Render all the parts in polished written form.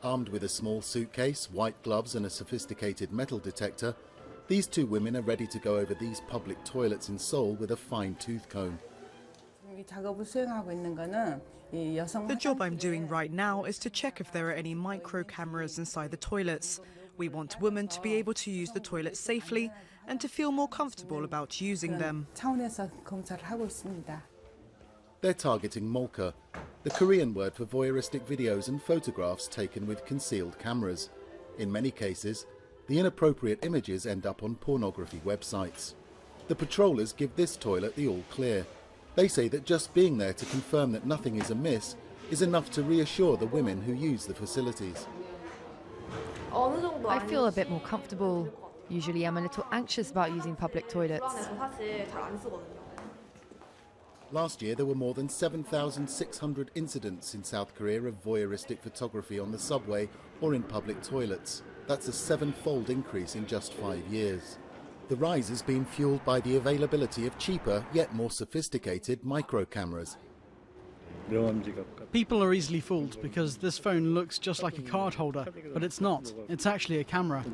Armed with a small suitcase, white gloves and a sophisticated metal detector, these two women are ready to go over these public toilets in Seoul with a fine-tooth comb. The job I'm doing right now is to check if there are any micro cameras inside the toilets. We want women to be able to use the toilets safely and to feel more comfortable about using them. They're targeting molka, the Korean word for voyeuristic videos and photographs taken with concealed cameras. In many cases, the inappropriate images end up on pornography websites. The patrollers give this toilet the all clear. They say that just being there to confirm that nothing is amiss is enough to reassure the women who use the facilities. I feel a bit more comfortable. Usually I'm a little anxious about using public toilets. Last year there were more than 7,600 incidents in South Korea of voyeuristic photography on the subway or in public toilets. That's a 7-fold increase in just 5 years. The rise has been fueled by the availability of cheaper yet more sophisticated micro cameras. People are easily fooled because this phone looks just like a card holder, but it's not. It's actually a camera.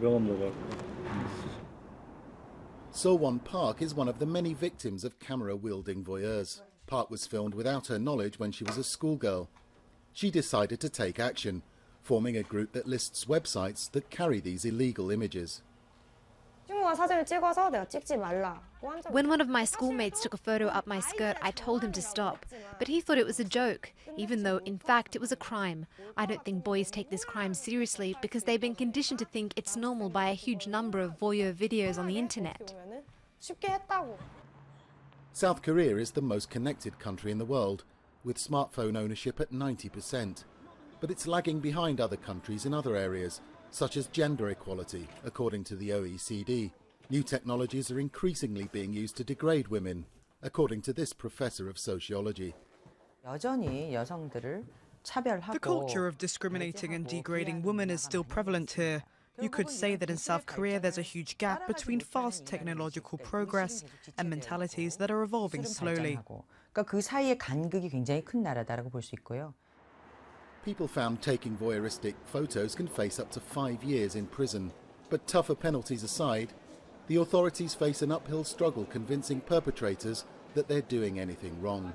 So-won Park is one of the many victims of camera-wielding voyeurs. Park was filmed without her knowledge when she was a schoolgirl. She decided to take action, forming a group that lists websites that carry these illegal images. When one of my schoolmates took a photo up my skirt, I told him to stop. But he thought it was a joke, even though, in fact, it was a crime. I don't think boys take this crime seriously because they've been conditioned to think it's normal by a huge number of voyeur videos on the internet. South Korea is the most connected country in the world, with smartphone ownership at 90%. But it's lagging behind other countries in other areas, such as gender equality, according to the OECD. New technologies are increasingly being used to degrade women, according to this professor of sociology. The culture of discriminating and degrading women is still prevalent here. You could say that in South Korea there's a huge gap between fast technological progress and mentalities that are evolving slowly. People found taking voyeuristic photos can face up to 5 years in prison. But tougher penalties aside, the authorities face an uphill struggle convincing perpetrators that they're doing anything wrong.